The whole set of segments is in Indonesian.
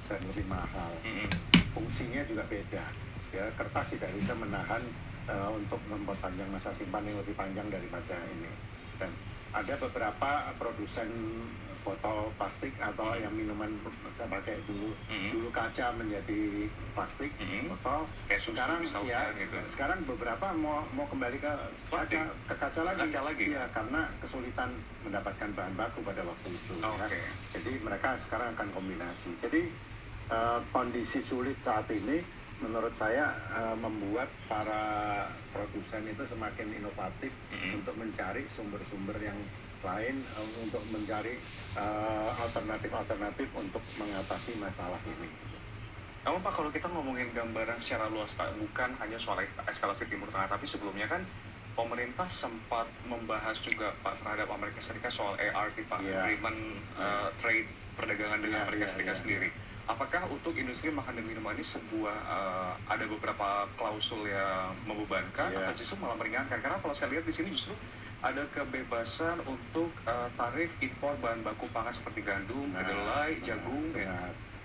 dan lebih mahal. Fungsinya juga beda. Ya, kertas tidak bisa menahan untuk memperpanjang masa simpan yang lebih panjang daripada ini. Dan ada beberapa produsen botol plastik atau yang minuman pakai dulu kaca menjadi plastik botol. Kayak susu Sekarang misalnya ya gitu. sekarang beberapa mau kembali ke kaca lagi. Ya, karena kesulitan mendapatkan bahan baku pada waktu itu. Ya. Jadi mereka sekarang akan kombinasi. Jadi kondisi sulit saat ini menurut saya membuat para produsen itu semakin inovatif untuk mencari sumber-sumber yang lain, untuk mencari alternatif untuk mengatasi masalah ini. Namun Pak, kalau kita ngomongin gambaran secara luas Pak, bukan hanya soal eskalasi Timur Tengah, tapi sebelumnya kan pemerintah sempat membahas juga Pak terhadap Amerika Serikat soal ART Pak, Agreement Trade Perdagangan dengan Amerika Serikat sendiri. Apakah untuk industri makanan dan minuman ini sebuah ada beberapa klausul yang membebankan atau justru malah meringankan? Karena kalau saya lihat di sini justru ada kebebasan untuk tarif impor bahan baku pangan seperti gandum, kedelai, jagung.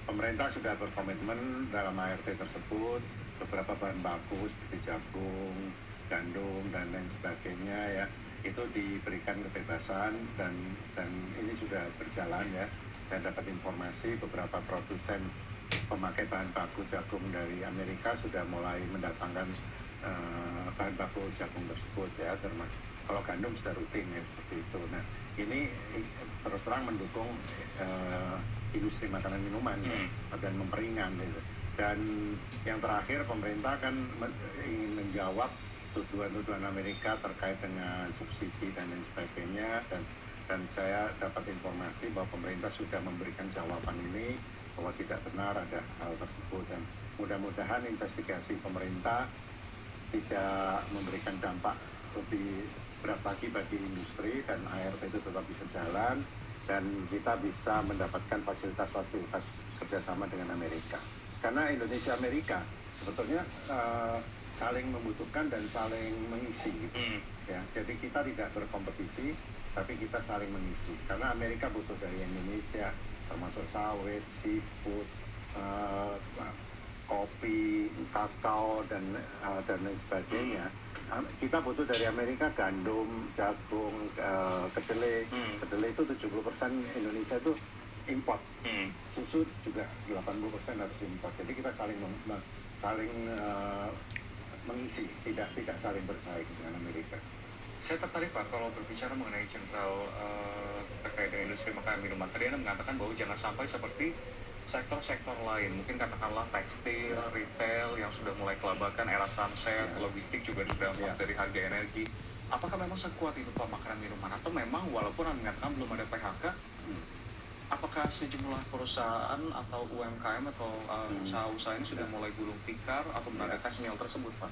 Pemerintah sudah berkomitmen dalam ART tersebut beberapa bahan baku seperti jagung, gandum dan lain sebagainya ya itu diberikan kebebasan dan ini sudah berjalan ya. Saya dapat informasi beberapa produsen pemakai bahan baku jagung dari Amerika sudah mulai mendatangkan bahan baku jagung tersebut ya, termasuk kalau gandum sudah rutin ya seperti itu. Nah ini terus terang mendukung industri makanan minuman ya, dan memperingan gitu. Dan yang terakhir pemerintah kan ingin menjawab tuduhan-tuduhan Amerika terkait dengan subsidi dan lain sebagainya dan saya dapat informasi bahwa pemerintah sudah memberikan jawaban ini bahwa tidak benar ada hal tersebut dan mudah-mudahan investigasi pemerintah tidak memberikan dampak lebih berat lagi bagi industri dan ART itu tetap bisa jalan dan kita bisa mendapatkan fasilitas-fasilitas kerjasama dengan Amerika. Karena Indonesia Amerika sebetulnya saling membutuhkan dan saling mengisi gitu. Ya, jadi kita tidak berkompetisi tapi kita saling mengisi. Karena Amerika butuh dari Indonesia termasuk sawit, seafood, kopi, kakao dan lain sebagainya. Kita butuh dari Amerika gandum, jagung, kedelai. Kedelai itu 70% Indonesia itu import. Susu juga 80% harus import. Jadi kita saling mengisi, tidak saling bersaing dengan Amerika. Saya tertarik Pak kalau berbicara mengenai general terkait dengan industri makanan minuman. Tadi Anda mengatakan bahwa jangan sampai seperti sektor-sektor lain, mungkin katakanlah tekstil, retail yang sudah mulai kelabakan, era sunset, logistik juga terdampak dari harga energi. Apakah memang sekuat itu Pak makanan minuman atau memang walaupun Anda mengatakan belum ada PHK, apakah sejumlah perusahaan atau UMKM atau usaha-usaha ini sudah mulai gulung tikar atau menandakan sinyal tersebut Pak?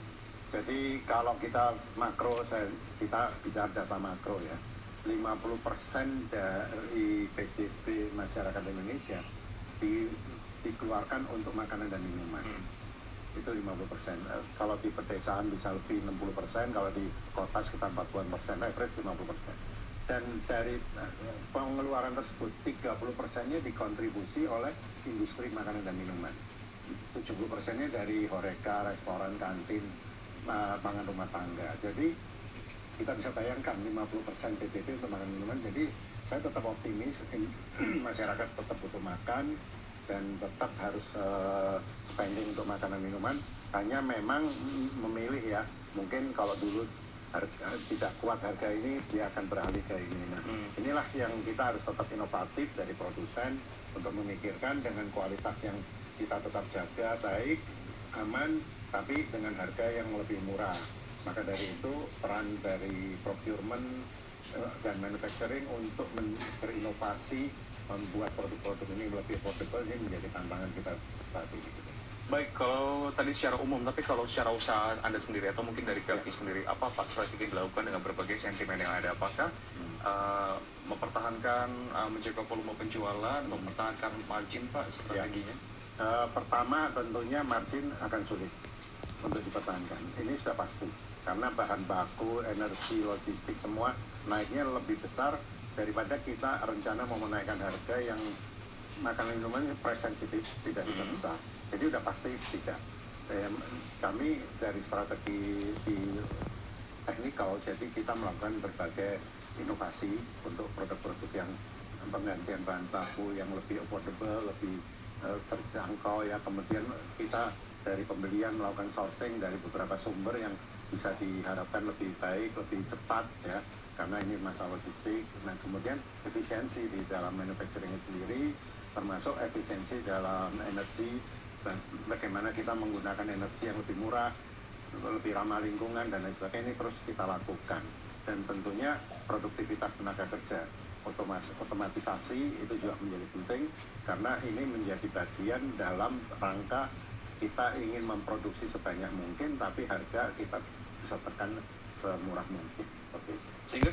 Jadi kalau kita makro, kita bicara data makro ya, 50% dari PDB masyarakat Indonesia dikeluarkan untuk makanan dan minuman. Itu 50%. Kalau di pedesaan bisa lebih 60%, kalau di kota sekitar 40%, average 50%. Dan dari pengeluaran tersebut 30%-nya dikontribusi oleh industri makanan dan minuman. 70%-nya dari horeca, restoran, kantin, pangan rumah tangga. Jadi kita bisa bayangkan 50% PDB untuk makan minuman. Jadi saya tetap optimis masyarakat tetap butuh makan dan tetap harus spending untuk makanan minuman. Hanya memang memilih ya, mungkin kalau dulu tidak kuat harga ini dia akan beralih ke ini. Nah, inilah yang kita harus tetap inovatif dari produsen untuk memikirkan dengan kualitas yang kita tetap jaga baik, aman, tapi dengan harga yang lebih murah. Maka dari itu peran dari procurement dan manufacturing untuk berinovasi membuat produk-produk ini lebih affordable ini menjadi tantangan kita saat ini. Baik, kalau tadi secara umum, tapi kalau secara usaha Anda sendiri atau mungkin dari PLP sendiri, apa Pak strategi dilakukan dengan berbagai sentimen yang ada? Apakah mempertahankan, menjaga volume penjualan, mempertahankan margin Pak strateginya? Pertama tentunya margin akan sulit untuk dipertahankan. Ini sudah pasti. Karena bahan baku, energi, logistik semua naiknya lebih besar daripada kita rencana mau menaikkan harga yang makanan minuman yang price sensitif, tidak bisa besar. Jadi udah pasti tidak. Kami dari strategi di teknikal, jadi kita melakukan berbagai inovasi untuk produk-produk yang penggantian bahan baku yang lebih affordable, lebih terjangkau ya. Kemudian kita dari pembelian melakukan sourcing dari beberapa sumber yang bisa diharapkan lebih baik, lebih cepat ya, karena ini masalah logistik. Nah, kemudian efisiensi di dalam manufacturing sendiri, termasuk efisiensi dalam energi, dan bagaimana kita menggunakan energi yang lebih murah, lebih ramah lingkungan dan lain sebagainya, ini terus kita lakukan. Dan tentunya produktivitas tenaga kerja, otomatisasi itu juga menjadi penting, karena ini menjadi bagian dalam rangka kita ingin memproduksi sebanyak mungkin, tapi harga kita bisa tekan semurah mungkin. Oke. Sehingga